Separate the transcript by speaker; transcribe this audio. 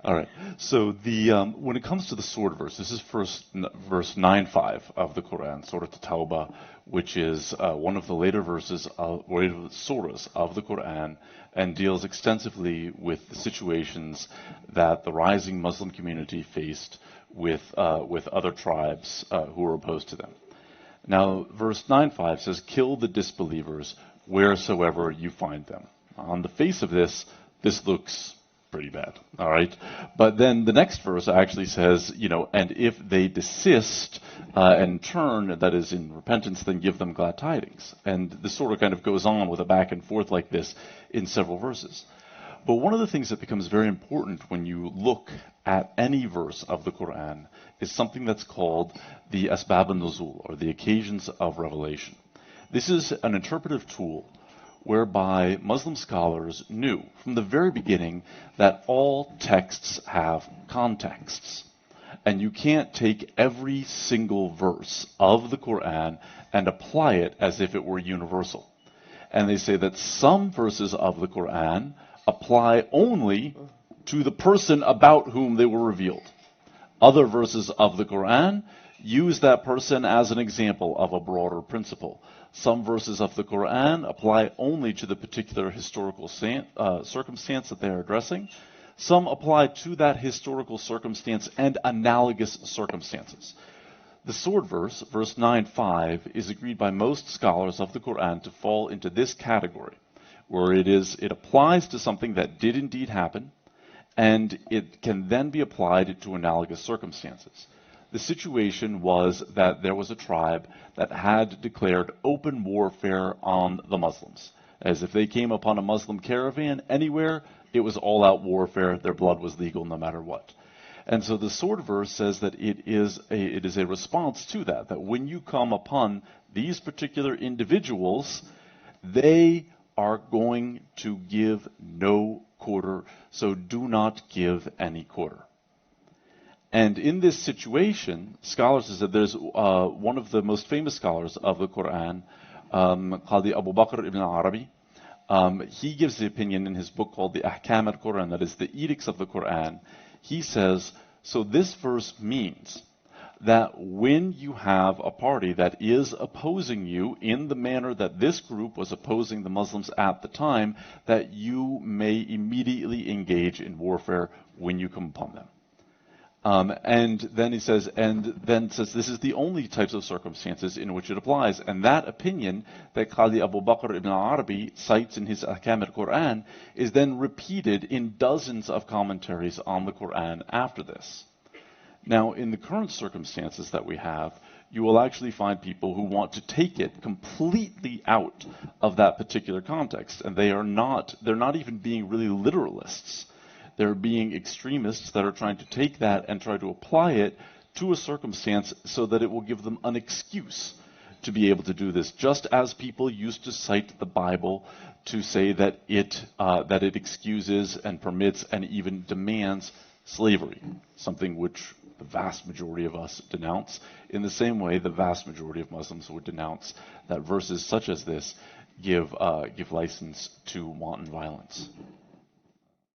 Speaker 1: All right. So when it comes to the sword verse, this is verse 9:5 of the Quran, Surah At-Tawbah, which is one of the later surahs of the Quran, and deals extensively with the situations that the rising Muslim community faced with other tribes who were opposed to them. Now, verse 9:5 says, "Kill the disbelievers wheresoever you find them." On the face of this looks pretty bad, all right? But then the next verse actually says, and if they desist and turn, that is in repentance, then give them glad tidings. And this sort of kind of goes on with a back and forth like this in several verses. But one of the things that becomes very important when you look at any verse of the Quran is something that's called the Asbab al-Nuzul, or the occasions of revelation. This is an interpretive tool whereby Muslim scholars knew from the very beginning that all texts have contexts. And you can't take every single verse of the Quran and apply it as if it were universal. And they say that some verses of the Quran apply only to the person about whom they were revealed. Other verses of the Quran use that person as an example of a broader principle. Some verses of the Quran apply only to the particular historical circumstance that they are addressing. Some apply to that historical circumstance and analogous circumstances. The sword verse, verse 9:5, is agreed by most scholars of the Quran to fall into this category, where it applies to something that did indeed happen, and it can then be applied to analogous circumstances. The situation was that there was a tribe that had declared open warfare on the Muslims. As if they came upon a Muslim caravan anywhere, it was all-out warfare. Their blood was legal no matter what. And so the sword verse says that it is a response to that when you come upon these particular individuals, they are going to give no quarter, so do not give any quarter. And in this situation, scholars have said, there's one of the most famous scholars of the Quran, Qadi Abu Bakr ibn Arabi. He gives the opinion in his book called the Ahkam al-Quran, that is the edicts of the Quran. He says, so this verse means that when you have a party that is opposing you in the manner that this group was opposing the Muslims at the time, that you may immediately engage in warfare when you come upon them. And then he says, this is the only types of circumstances in which it applies. And that opinion that Qadi Abu Bakr ibn Arabi cites in his Ahkam al-Quran is then repeated in dozens of commentaries on the Quran after this. Now, in the current circumstances that we have, you will actually find people who want to take it completely out of that particular context. And they're not even being really literalists. They're being extremists that are trying to take that and try to apply it to a circumstance so that it will give them an excuse to be able to do this, just as people used to cite the Bible to say that it excuses and permits and even demands slavery, something which the vast majority of us denounce. In the same way, the vast majority of Muslims would denounce that verses such as this give license to wanton violence.